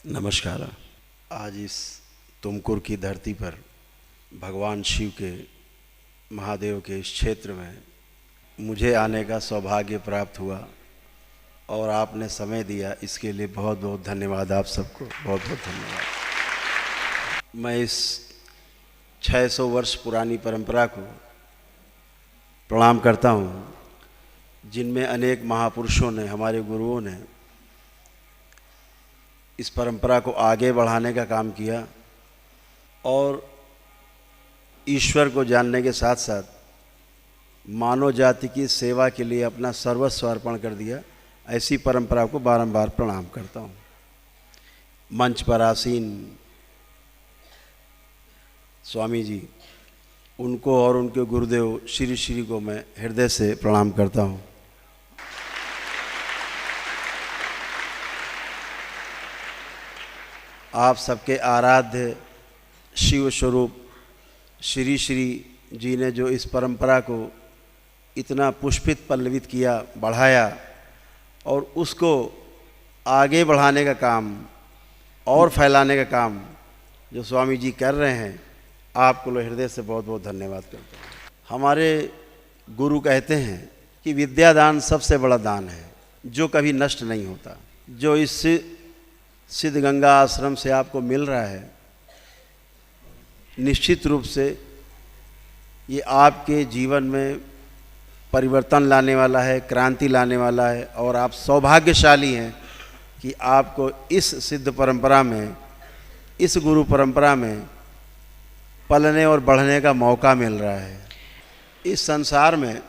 नमस्कार। आज इस तुमकुर की धरती पर भगवान शिव के महादेव के इस क्षेत्र में मुझे आने का सौभाग्य प्राप्त हुआ और आपने समय दिया, इसके लिए बहुत बहुत धन्यवाद। आप सबको बहुत बहुत धन्यवाद। मैं इस 600 वर्ष पुरानी परंपरा को प्रणाम करता हूँ, जिनमें अनेक महापुरुषों ने, हमारे गुरुओं ने इस परंपरा को आगे बढ़ाने का काम किया और ईश्वर को जानने के साथ साथ मानव जाति की सेवा के लिए अपना सर्वस्व अर्पण कर दिया। ऐसी परंपरा को बारंबार प्रणाम करता हूँ। मंच पर आसीन स्वामी जी, उनको और उनके गुरुदेव श्री श्री को मैं हृदय से प्रणाम करता हूँ। आप सबके आराध्य शिव स्वरूप श्री श्री जी ने जो इस परंपरा को इतना पुष्पित पल्लवित किया, बढ़ाया और उसको आगे बढ़ाने का काम और फैलाने का काम जो स्वामी जी कर रहे हैं, आपको हृदय से बहुत बहुत धन्यवाद करता हूँ। हमारे गुरु कहते हैं कि विद्यादान सबसे बड़ा दान है जो कभी नष्ट नहीं होता। जो इस सिद्ध गंगा आश्रम से आपको मिल रहा है, निश्चित रूप से ये आपके जीवन में परिवर्तन लाने वाला है, क्रांति लाने वाला है और आप सौभाग्यशाली हैं कि आपको इस सिद्ध परंपरा में, इस गुरु परंपरा में पलने और बढ़ने का मौका मिल रहा है। इस संसार में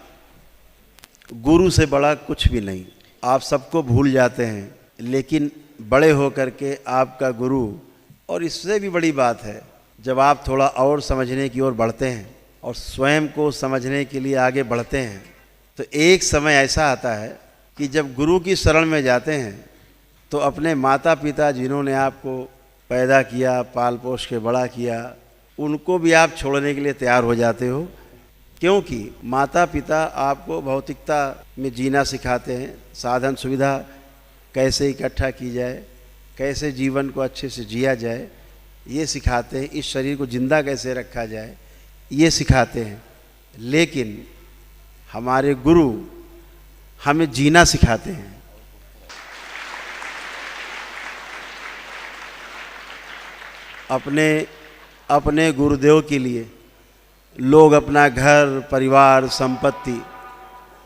गुरु से बड़ा कुछ भी नहीं। आप सबको भूल जाते हैं, लेकिन बड़े होकर के आपका गुरु, और इससे भी बड़ी बात है जब आप थोड़ा और समझने की ओर बढ़ते हैं और स्वयं को समझने के लिए आगे बढ़ते हैं, तो एक समय ऐसा आता है कि जब गुरु की शरण में जाते हैं तो अपने माता पिता जिन्होंने आपको पैदा किया, पाल पोष के बड़ा किया, उनको भी आप छोड़ने के लिए तैयार हो जाते हो। क्योंकि माता पिता आपको भौतिकता में जीना सिखाते हैं, साधन सुविधा कैसे इकट्ठा की जाए, कैसे जीवन को अच्छे से जिया जाए, ये सिखाते हैं। इस शरीर को जिंदा कैसे रखा जाए, ये सिखाते हैं। लेकिन हमारे गुरु हमें जीना सिखाते हैं। अपने गुरुदेव के लिए लोग अपना घर, परिवार, संपत्ति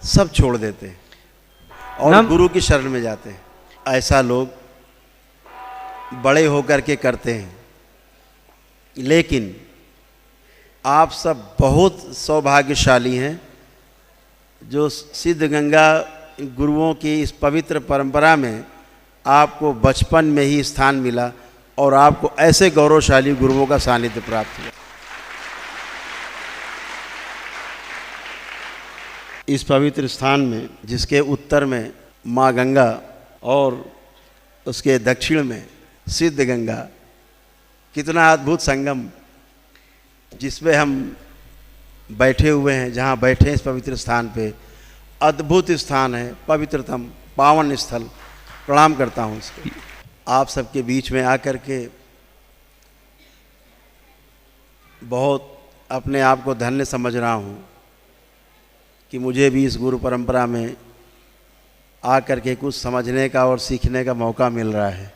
सब छोड़ देते हैं और गुरु की शरण में जाते हैं। ऐसा लोग बड़े होकर के करते हैं, लेकिन आप सब बहुत सौभाग्यशाली हैं जो सिद्ध गंगा गुरुओं की इस पवित्र परंपरा में आपको बचपन में ही स्थान मिला और आपको ऐसे गौरवशाली गुरुओं का सानिध्य प्राप्त हुआ। इस पवित्र स्थान में, जिसके उत्तर में माँ गंगा और उसके दक्षिण में सिद्ध गंगा, कितना अद्भुत संगम जिसमें हम बैठे हुए हैं, जहाँ बैठे हैं इस पवित्र स्थान पे, अद्भुत स्थान है, पवित्रतम पावन स्थल। प्रणाम करता हूँ इसको। आप सबके बीच में आकर के बहुत अपने आप को धन्य समझ रहा हूँ कि मुझे भी इस गुरु परंपरा में आकर के कुछ समझने का और सीखने का मौका मिल रहा है।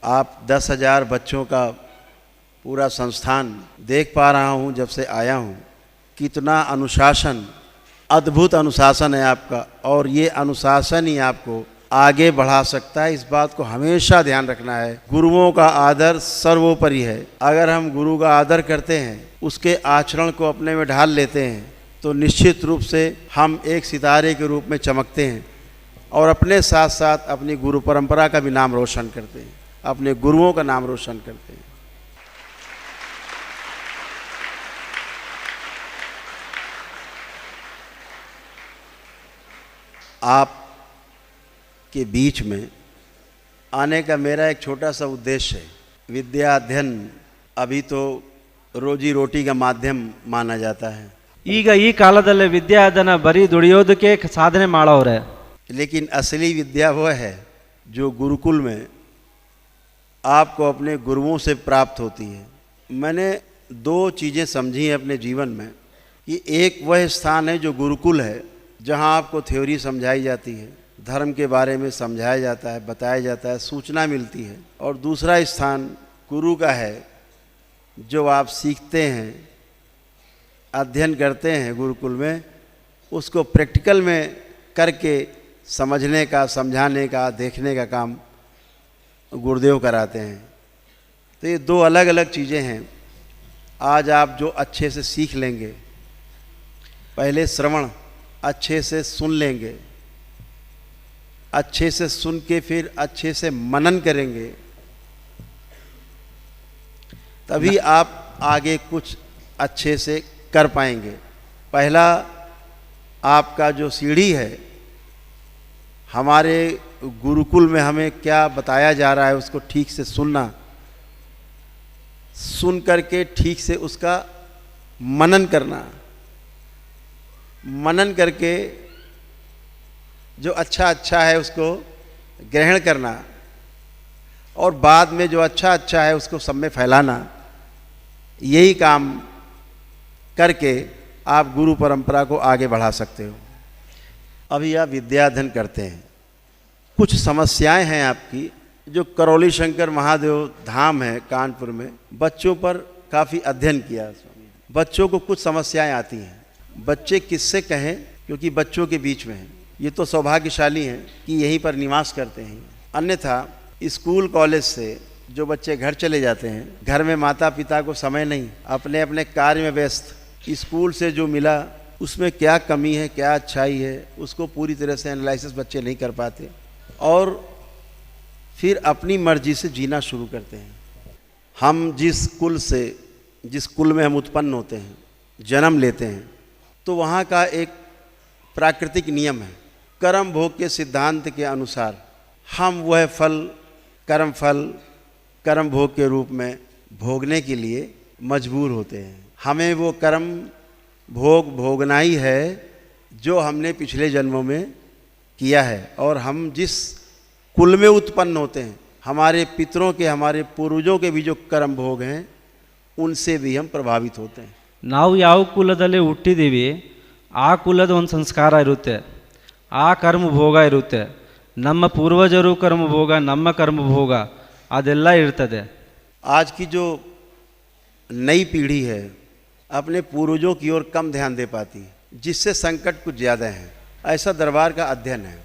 आप 10,000 बच्चों का पूरा संस्थान देख पा रहा हूँ जब से आया हूँ। कितना अनुशासन, अद्भुत अनुशासन है आपका, और ये अनुशासन ही आपको आगे बढ़ा सकता है। इस बात को हमेशा ध्यान रखना है। गुरुओं का आदर सर्वोपरि है। अगर हम गुरु का आदर करते हैं, उसके आचरण को अपने में ढाल लेते हैं, तो निश्चित रूप से हम एक सितारे के रूप में चमकते हैं और अपने साथ साथ अपनी गुरु परंपरा का भी नाम रोशन करते हैं, अपने गुरुओं का नाम रोशन करते हैं। आप के बीच में आने का मेरा एक छोटा सा उद्देश्य है। विद्या अध्ययन अभी तो रोजी रोटी का माध्यम माना जाता है। ಈಗ ಈ ಕಾಲದಲ್ಲಿ ವಿದ್ಯಾದಾನ ಬರೀ ದುಡಿಯೋದಕ್ಕೆ ಸಾಧನೆ ಮಾಡೋರೆ, लेकिन असली विद्या वो है जो गुरुकुल में आपको अपने गुरुओं से प्राप्त होती है। मैंने दो चीज़ें समझी हैं अपने जीवन में कि एक वह स्थान है जो गुरुकुल है, जहाँ आपको थ्योरी समझाई जाती है, धर्म के बारे में समझाया जाता है, बताया जाता है, सूचना मिलती है। और दूसरा स्थान गुरु का है, जो आप सीखते हैं, अध्ययन करते हैं गुरुकुल में, उसको प्रैक्टिकल में करके समझने का, समझाने का, देखने का काम गुरुदेव कराते हैं। तो ये दो अलग अलग चीज़ें हैं। आज आप जो अच्छे से सीख लेंगे, पहले श्रवण अच्छे से सुन लेंगे, अच्छे से सुन के फिर अच्छे से मनन करेंगे, तभी आप आगे कुछ अच्छे से कर पाएंगे। पहला आपका जो सीढ़ी है, हमारे गुरुकुल में हमें क्या बताया जा रहा है उसको ठीक से सुनना, सुन करके ठीक से उसका मनन करना, मनन करके जो अच्छा अच्छा है उसको ग्रहण करना, और बाद में जो अच्छा अच्छा है उसको सब में फैलाना। यही काम करके आप गुरु परंपरा को आगे बढ़ा सकते हो। अभी आप विद्याध्ययन करते हैं, कुछ समस्याएं हैं आपकी, जो करौली शंकर महादेव धाम है कानपुर में, बच्चों पर काफ़ी अध्ययन किया स्वामी। बच्चों को कुछ समस्याएं आती हैं, बच्चे किससे कहें, क्योंकि बच्चों के बीच में हैं। ये तो सौभाग्यशाली हैं कि यहीं पर निवास करते हैं। अन्यथा स्कूल कॉलेज से जो बच्चे घर चले जाते हैं, घर में माता पिता को समय नहीं, अपने अपने कार्य में व्यस्त, स्कूल से जो मिला उसमें क्या कमी है, क्या अच्छाई है, उसको पूरी तरह से एनालिसिस बच्चे नहीं कर पाते, और फिर अपनी मर्जी से जीना शुरू करते हैं। हम जिस कुल में हम उत्पन्न होते हैं, जन्म लेते हैं, तो वहाँ का एक प्राकृतिक नियम है, कर्म भोग के सिद्धांत के अनुसार हम वह फल, कर्म भोग के रूप में भोगने के लिए मजबूर होते हैं। हमें वो कर्म भोग भोगना ही है जो हमने पिछले जन्मों में किया है। और हम जिस कुल में उत्पन्न होते हैं, हमारे पितरों के, हमारे पूर्वजों के भी जो कर्म भोग हैं, उनसे भी हम प्रभावित होते हैं। ನಾವು ಯಾವ ಕುಲದಲ್ಲಿ ಹುಟ್ಟಿದ್ದೀವಿ ಆ ಕುಲದ ಒಂದು ಸಂಸ್ಕಾರ ಇರುತ್ತೆ, ಆ ಕರ್ಮ ಭೋಗ ಇರುತ್ತೆ, ನಮ್ಮ ಪೂರ್ವಜರು ಕರ್ಮ ಭೋಗ, ನಮ್ಮ ಕರ್ಮ ಭೋಗ ಅದೆಲ್ಲ ಇರ್ತದೆ। आज की जो नई पीढ़ी है अपने पूर्वजों की ओर कम ध्यान दे पाती है, जिससे संकट कुछ ज़्यादा है। ऐसा दरबार का अध्ययन है।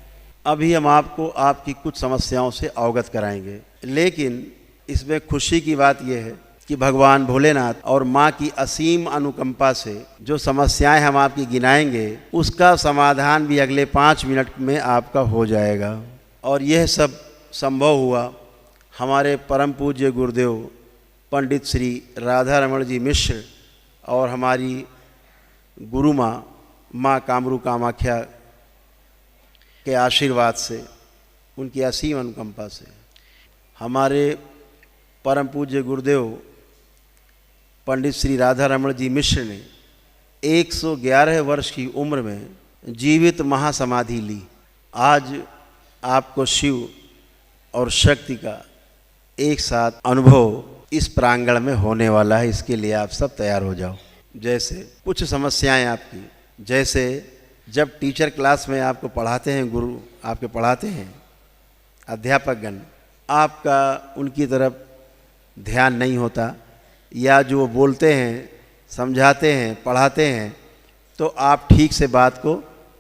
अभी हम आपको आपकी कुछ समस्याओं से अवगत कराएंगे, लेकिन इसमें खुशी की बात यह है कि भगवान भोलेनाथ और माँ की असीम अनुकंपा से जो समस्याएं हम आपकी गिनाएंगे, उसका समाधान भी अगले 5 मिनट में आपका हो जाएगा। और यह सब संभव हुआ हमारे परम पूज्य गुरुदेव पंडित श्री राधा रमण जी मिश्र और हमारी गुरु माँ कामरू कामाख्या के आशीर्वाद से, उनकी असीम अनुकंपा से। हमारे परम पूज्य गुरुदेव पंडित श्री राधा रमण जी मिश्र ने 111 वर्ष की उम्र में जीवित महासमाधि ली। आज आपको शिव और शक्ति का एक साथ अनुभव इस प्रांगण में होने वाला है। इसके लिए आप सब तैयार हो जाओ। जैसे कुछ समस्याएं आपकी, जैसे जब टीचर क्लास में आपको पढ़ाते हैं, गुरु आपके पढ़ाते हैं, अध्यापकगण, आपका उनकी तरफ ध्यान नहीं होता, या जो वो बोलते हैं, समझाते हैं, पढ़ाते हैं, तो आप ठीक से बात को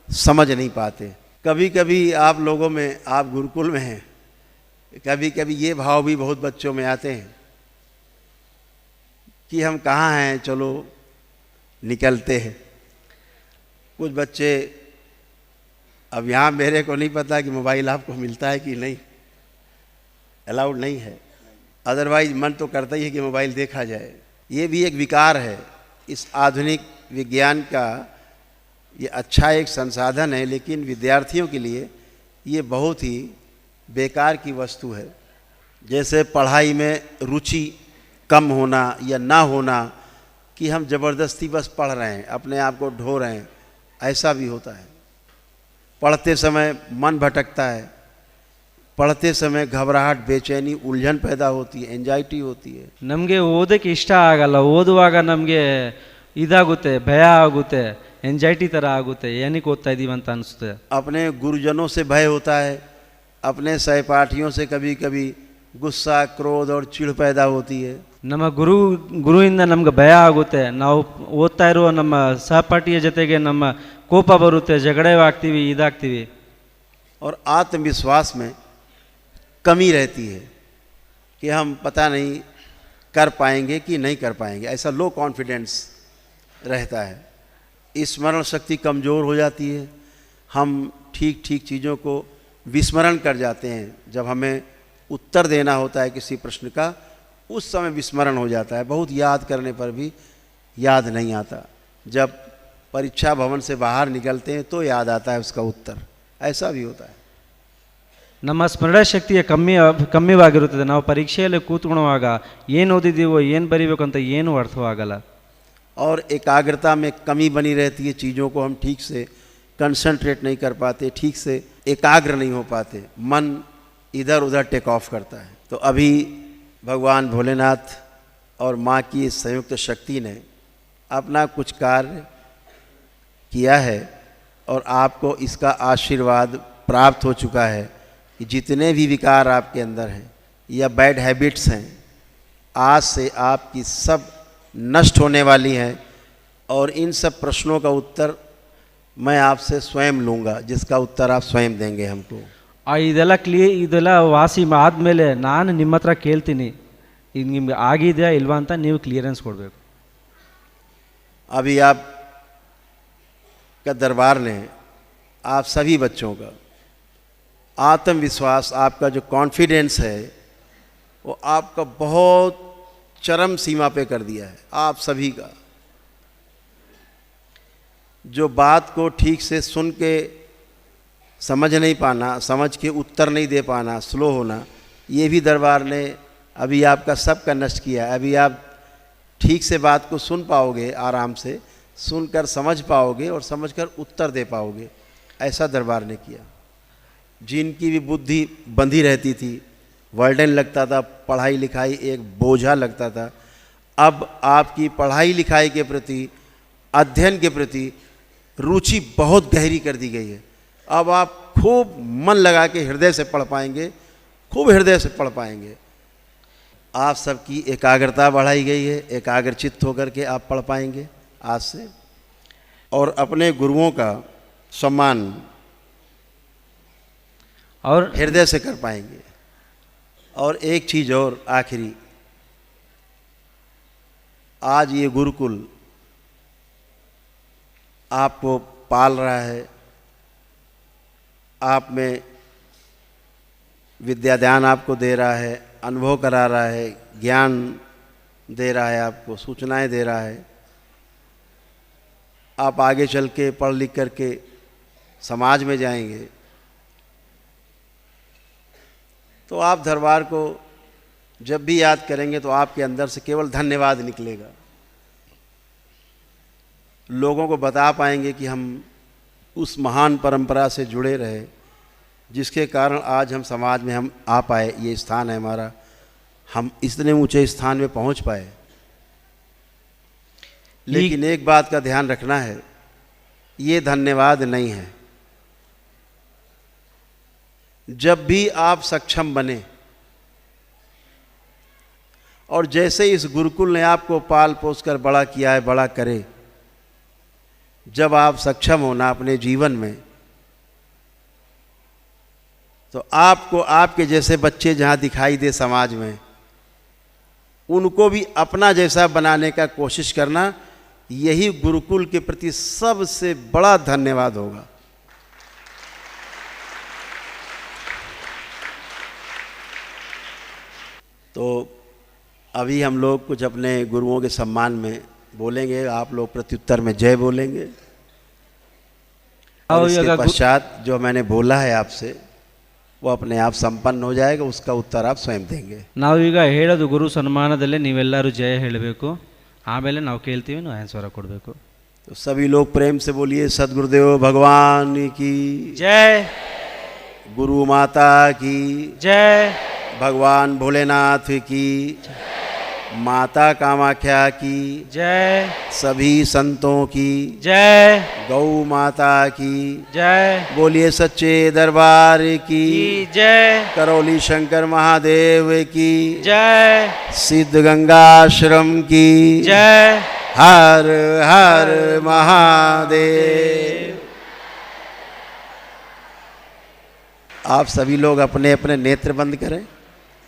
समझ नहीं पाते। कभी कभी आप लोगों में, आप गुरुकुल में हैं, कभी कभी ये भाव भी बहुत बच्चों में आते हैं कि हम कहाँ हैं, चलो निकलते हैं। कुछ बच्चे, अब यहाँ मेरे को नहीं पता कि मोबाइल आपको मिलता है कि नहीं, अलाउड नहीं है, अदरवाइज मन तो करता ही है कि मोबाइल देखा जाए। ये भी एक विकार है। इस आधुनिक विज्ञान का ये अच्छा एक संसाधन है, लेकिन विद्यार्थियों के लिए ये बहुत ही बेकार की वस्तु है। जैसे पढ़ाई में रुचि कम होना या ना होना, कि हम ज़बरदस्ती बस पढ़ रहे हैं, अपने आप को ढो रहे हैं, ऐसा भी होता है। पढ़ते समय मन भटकता है, पढ़ते समय घबराहट, बेचैनी, उलझन पैदा होती है, एंजाइटी होती है। ನಮಗೆ ಓದೋಕ್ಕೆ ಇಷ್ಟ ಆಗಲ್ಲ, ಓದುವಾಗ ನಮಗೆ ಇದಾಗುತ್ತೆ, ಭಯ ಆಗುತ್ತೆ, ಎಂಜೈಟಿ ಥರ ಆಗುತ್ತೆ, ಏನಕ್ಕೆ ಓದ್ತಾ ಇದ್ದೀವಿ ಅಂತ ಅನಿಸುತ್ತೆ. अपने गुरुजनों से भय होता है, अपने सहपाठियों से कभी कभी गुस्सा, क्रोध और चिढ़ पैदा होती है। ನಮ್ಮ ಗುರುವಿಂದ ನಮ್ಗೆ ಭಯ ಆಗುತ್ತೆ, ನಾವು ಓದ್ತಾ ಇರುವ ನಮ್ಮ ಸಹಪಾಠಿಯ ಜೊತೆಗೆ ನಮ್ಮ ಕೋಪ ಬರುತ್ತೆ, ಜಗಳ ಆಗ್ತೀವಿ, ಇದಾಗ್ತೀವಿ. और आत्मविश्वास में कमी रहती है कि हम पता नहीं कर पाएंगे कि नहीं कर पाएंगे, ऐसा लो कॉन्फिडेंस रहता है। स्मरण शक्ति कमज़ोर हो जाती है, हम ठीक ठीक चीज़ों को विस्मरण कर जाते हैं। जब हमें उत्तर देना होता है किसी प्रश्न का, उस समय विस्मरण हो जाता है, बहुत याद करने पर भी याद नहीं आता। जब परीक्षा भवन से बाहर निकलते हैं तो याद आता है उसका उत्तर, ऐसा भी होता है। ನಮ್ಮ ಸ್ಮರಣ ಶಕ್ತಿಯ ಕಮ್ಮಿವಾಗಿರುತ್ತದೆ. ನಾವು ಪರೀಕ್ಷೆಯಲ್ಲಿ ಕೂತ್ಕೊಳ್ಳುವಾಗ ಏನು ಓದಿದ್ದೀವೋ, ಏನು ಬರೀಬೇಕು ಅಂತ ಏನೂ ಅರ್ಥವಾಗಲ್ಲ. और एकाग्रता में कमी बनी रहती है, चीज़ों को हम ठीक से कंसंट्रेट नहीं कर पाते, ठीक से एकाग्र नहीं हो पाते, मन इधर उधर टेक ऑफ करता है। तो अभी भगवान भोलेनाथ और माँ की इस संयुक्त शक्ति ने अपना कुछ कार्य किया है और आपको इसका आशीर्वाद प्राप्त हो चुका है कि जितने भी विकार आपके अंदर हैं या बैड हैबिट्स हैं, आज से आपकी सब नष्ट होने वाली हैं। और इन सब प्रश्नों का उत्तर मैं आपसे स्वयं लूँगा, जिसका उत्तर आप स्वयं देंगे हमको। ಇದೆಲ್ಲ ವಾಸಿ ಆದಮೇಲೆ ನಾನು ನಿಮ್ಮ ಹತ್ರ ಕೇಳ್ತೀನಿ, ಇದು ನಿಮ್ಗೆ ಆಗಿದೆಯಾ ಇಲ್ವಾ ಅಂತ ನೀವು ಕ್ಲಿಯರೆನ್ಸ್ ಕೊಡಬೇಕು. अभी आप का दरबार ने आप सभी बच्चों का आत्मविश्वास, आपका जो कॉन्फिडेंस है वो आपका बहुत चरम सीमा पे कर दिया है। आप सभी का जो बात को ठीक से सुन के समझ नहीं पाना, समझ के उत्तर नहीं दे पाना, स्लो होना, ये भी दरबार ने अभी आपका सबका नष्ट किया है। अभी आप ठीक से बात को सुन पाओगे, आराम से सुनकर समझ पाओगे और समझकर उत्तर दे पाओगे, ऐसा दरबार ने किया। जिनकी भी बुद्धि बंधी रहती थी, वर्डन लगता था, पढ़ाई लिखाई एक बोझा लगता था, अब आपकी पढ़ाई लिखाई के प्रति, अध्ययन के प्रति रुचि बहुत गहरी कर दी गई है। अब आप खूब मन लगा के हृदय से पढ़ पाएंगे, खूब हृदय से पढ़ पाएंगे। आप सबकी एकाग्रता बढ़ाई गई है, एकाग्रचित्त होकर के आप पढ़ पाएंगे आज से, और अपने गुरुओं का सम्मान और हृदय से कर पाएंगे। और एक चीज़ और आखिरी, आज ये गुरुकुल आपको पाल रहा है, आप में विद्यादान आपको दे रहा है, अनुभव करा रहा है, ज्ञान दे रहा है, आपको सूचनाएं दे रहा है। आप आगे चल के पढ़ लिख करके समाज में जाएंगे तो आप दरबार को जब भी याद करेंगे तो आपके अंदर से केवल धन्यवाद निकलेगा। लोगों को बता पाएंगे कि हम उस महान परंपरा से जुड़े रहे, जिसके कारण आज हम समाज में हम आ पाए, ये स्थान है हमारा, हम इतने ऊंचे स्थान में पहुंच पाए। लेकिन एक बात का ध्यान रखना है, ये धन्यवाद नहीं है। जब भी आप सक्षम बने और जैसे इस गुरुकुल ने आपको पाल पोस कर बड़ा किया है, बड़ा करे, जब आप सक्षम होना अपने जीवन में, तो आपको आपके जैसे बच्चे जहाँ दिखाई दे समाज में, उनको भी अपना जैसा बनाने का कोशिश करना, यही गुरुकुल के प्रति सबसे बड़ा धन्यवाद होगा। तो अभी हम लोग कुछ अपने गुरुओं के सम्मान में बोलेंगे, आप लोग प्रत्युत्तर में जय बोलेंगे। और इसके पश्चात जो मैंने बोला है आपसे वो अपने आप संपन्न हो जाएगा, उसका उत्तर आप स्वयं देंगे। ನಾವೀಗ ಹೇಳೋದು ಗುರು ಸನ್ಮಾನದಲ್ಲೇ ನೀವೆಲ್ಲರೂ ಜಯ ಹೇಳಬೇಕು, ಆಮೇಲೆ ನಾವು ಕೇಳ್ತೀವಿ, ನಾವು ಆನ್ಸರ್ ಕೊಡಬೇಕು। तो सभी लोग प्रेम से बोलिए सद्गुरुदेव भगवान की जय। गुरु माता की जय, भगवान भोलेनाथ की, माता कामाख्या की, जय, सभी संतों की, जय, गौ माता की, जय, बोलिए सच्चे दरबार की, जय, करौली शंकर महादेव की, जय, सिद्ध गंगाश्रम की, जय। हर हर महादेव। आप सभी लोग अपने अपने नेत्र बंद करें,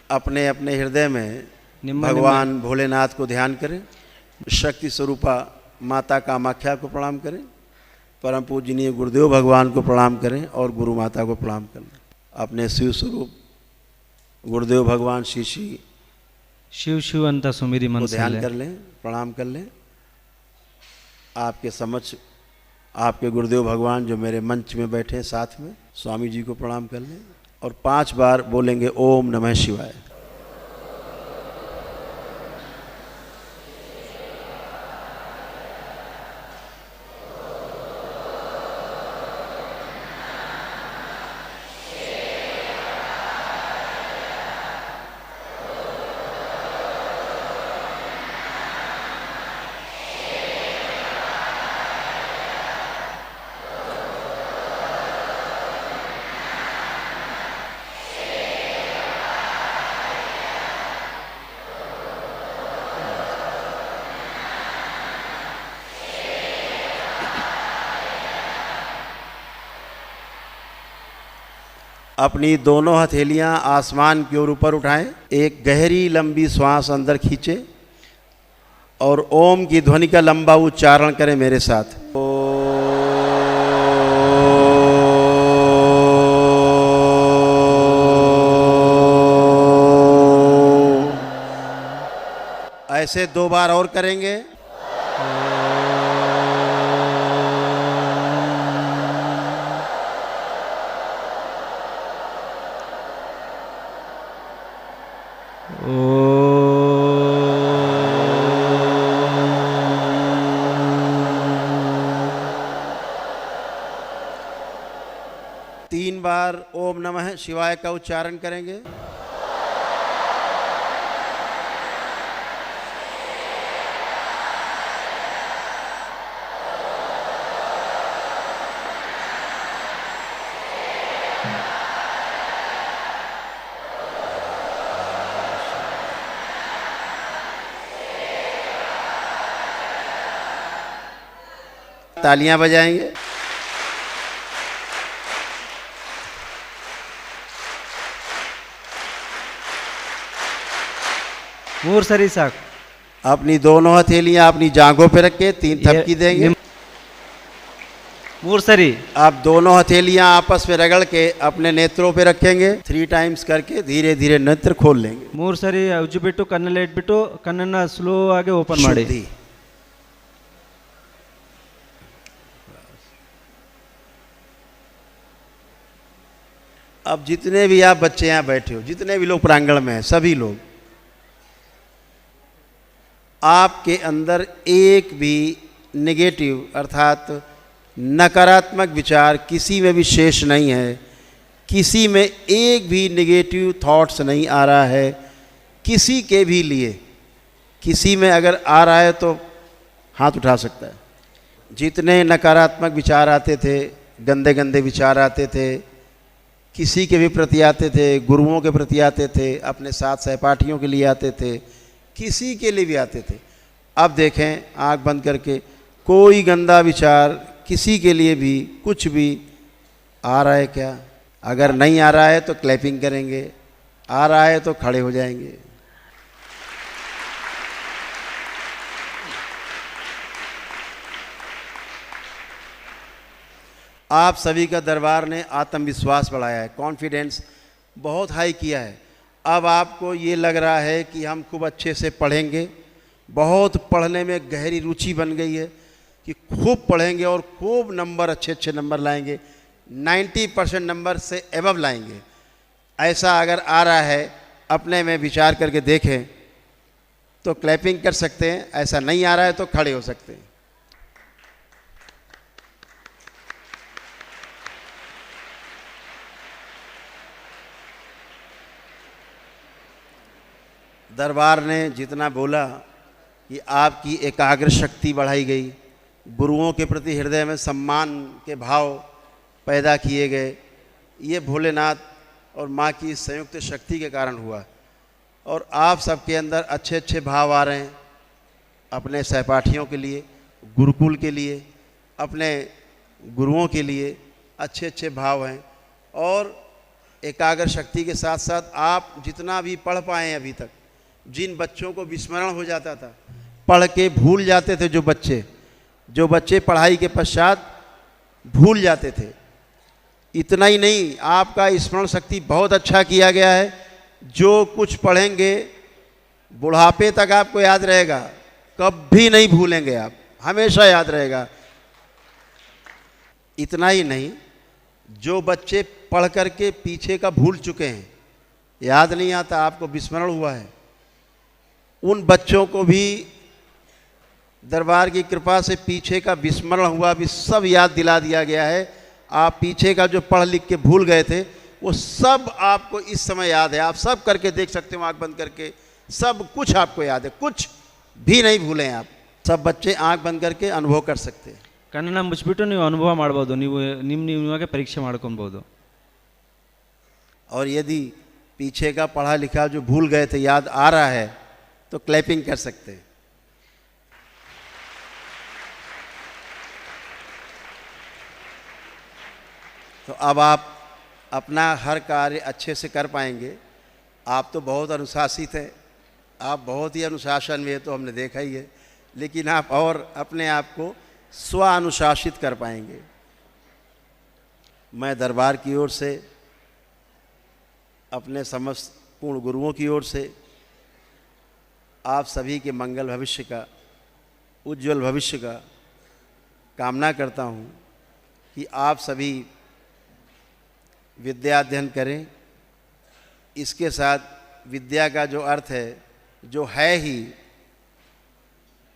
अपने अपने हृदय में भगवान भोलेनाथ को ध्यान करें, शक्ति स्वरूपा माता कामाख्या को प्रणाम करें, परम पूजनीय गुरुदेव भगवान को प्रणाम करें और गुरु माता को प्रणाम करें। अपने शिव स्वरूप गुरुदेव भगवान श्री श्री शिव शिव अंत सुमिरी को मनसले ध्यान कर लें, प्रणाम कर लें। आपके समक्ष आपके गुरुदेव भगवान जो मेरे मंच में बैठे हैं साथ में, स्वामी जी को प्रणाम कर लें और 5 बार बोलेंगे ओम नमः शिवाय। अपनी दोनों हथेलियां आसमान की ओर ऊपर उठाएं, एक गहरी लंबी श्वास अंदर खींचे और ओम की ध्वनि का लंबा उच्चारण करें मेरे साथ। ऐसे 2 बार और करेंगे। तीन बार ओम नमः शिवाय का उच्चारण करेंगे। तालियां बजाएंगे। मूर सरी साक अपनी दोनों हथेलियां अपनी जांघों पे रख के 3 थपकी देंगे। मूर सरी आप दोनों हथेलियां आपस में रगड़ के अपने नेत्रों पे रखेंगे। 3 टाइम्स करके धीरे धीरे नेत्र खोल लेंगे। ಮೂರು ಸರಿ ಉಜ್ಜು ಬಿಟ್ಟು ಕಣ್ಣಲ್ಲಿ ಇಟ್ಬಿಟ್ಟು ಕಣ್ಣನ್ನ ಸ್ಲೋ ಆಗಿ ಓಪನ್ ಮಾಡಿ। शुद्धि। अब जितने भी आप बच्चे यहाँ बैठे हो, जितने भी लोग प्रांगण में हैं, सभी लोग, आपके अंदर एक भी नेगेटिव अर्थात नकारात्मक विचार किसी में भी शेष नहीं है। किसी में एक भी नेगेटिव थॉट्स नहीं आ रहा है किसी के भी लिए। किसी में अगर आ रहा है तो हाथ उठा सकता है। जितने नकारात्मक विचार आते थे, गंदे गंदे विचार आते थे, किसी के भी प्रति आते थे, गुरुओं के प्रति आते थे, अपने साथ सहपाठियों के लिए आते थे, किसी के लिए भी आते थे। अब देखें आंख बंद करके, कोई गंदा विचार किसी के लिए भी कुछ भी आ रहा है क्या? अगर नहीं आ रहा है तो क्लैपिंग करेंगे, आ रहा है तो खड़े हो जाएंगे। आप सभी का दरबार ने आत्मविश्वास बढ़ाया है, कॉन्फिडेंस बहुत हाई किया है। अब आपको ये लग रहा है कि हम खूब अच्छे से पढ़ेंगे, बहुत पढ़ने में गहरी रुचि बन गई है कि खूब पढ़ेंगे और खूब नंबर अच्छे अच्छे नंबर लाएंगे, 90% नंबर से एबव लाएंगे। ऐसा अगर आ रहा है अपने में विचार करके देखें तो क्लैपिंग कर सकते हैं, ऐसा नहीं आ रहा है तो खड़े हो सकते हैं। दरबार ने जितना बोला कि आपकी एकाग्र शक्ति बढ़ाई गई, गुरुओं के प्रति हृदय में सम्मान के भाव पैदा किए गए, ये भोलेनाथ और माँ की संयुक्त शक्ति के कारण हुआ। और आप सबके अंदर अच्छे अच्छे भाव आ रहे हैं, अपने सहपाठियों के लिए, गुरुकुल के लिए, अपने गुरुओं के लिए अच्छे अच्छे भाव हैं। और एकाग्र शक्ति के साथ साथ आप जितना भी पढ़ पाए अभी तक, जिन बच्चों को विस्मरण हो जाता था, पढ़ के भूल जाते थे, जो बच्चे पढ़ाई के पश्चात भूल जाते थे, इतना ही नहीं, आपका स्मरण शक्ति बहुत अच्छा किया गया है। जो कुछ पढ़ेंगे बुढ़ापे तक आपको याद रहेगा, कभी नहीं भूलेंगे आप, हमेशा याद रहेगा। इतना ही नहीं, जो बच्चे पढ़ करके पीछे का भूल चुके हैं, याद नहीं आता, आपको विस्मरण हुआ है, उन बच्चों को भी दरबार की कृपा से पीछे का विस्मरण हुआ भी सब याद दिला दिया गया है। आप पीछे का जो पढ़ लिख के भूल गए थे वो सब आपको इस समय याद है। आप सब करके देख सकते हो, आंख बंद करके, सब कुछ आपको याद है, कुछ भी नहीं भूले हैं आप। सब बच्चे आंख बंद करके अनुभव कर सकते हैं। ಕಣ್ಣನ್ನ ಮುಚ್ಚಿಬಿಟ್ಟು ನೀವು ಅನುಭವ ಮಾಡ್ಬೋದು, ನಿಮಗೆ ಪರೀಕ್ಷೆ ಮಾಡ್ಕೊಬೋದು। और यदि पीछे का पढ़ा लिखा जो भूल गए थे याद आ रहा है तो क्लैपिंग कर सकते हैं। तो अब आप अपना हर कार्य अच्छे से कर पाएंगे। आप तो बहुत अनुशासित हैं, आप बहुत ही अनुशासन में है, तो हमने देखा ही है, लेकिन आप और अपने आप को स्व अनुशासित कर पाएंगे। मैं दरबार की ओर से, अपने समस्त पूर्ण गुरुओं की ओर से आप सभी के मंगल भविष्य का, उज्जवल भविष्य का कामना करता हूँ कि आप सभी विद्या अध्ययन करें। इसके साथ विद्या का जो अर्थ है, जो है ही,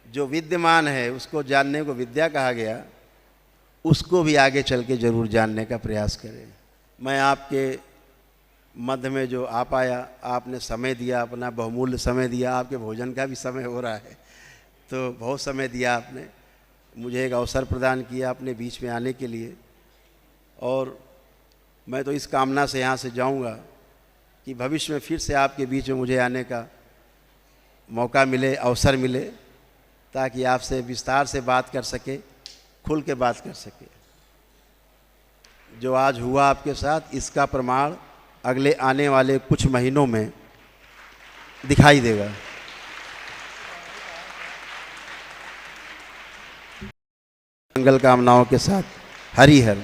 जो विद्यमान है, उसको जानने को विद्या कहा गया, उसको भी आगे चल के ज़रूर जानने का प्रयास करें। मैं आपके मध्य में जो आ पाया, आपने समय दिया, अपना बहुमूल्य समय दिया, आपके भोजन का भी समय हो रहा है, तो बहुत समय दिया आपने, मुझे एक अवसर प्रदान किया अपने बीच में आने के लिए। और मैं तो इस कामना से यहाँ से जाऊँगा कि भविष्य में फिर से आपके बीच में मुझे आने का मौका मिले, अवसर मिले, ताकि आपसे विस्तार से बात कर सके, खुल के बात कर सके। जो आज हुआ आपके साथ, इसका प्रमाण अगले आने वाले कुछ महीनों में दिखाई देगा। मंगल कामनाओं के साथ, हरि हर।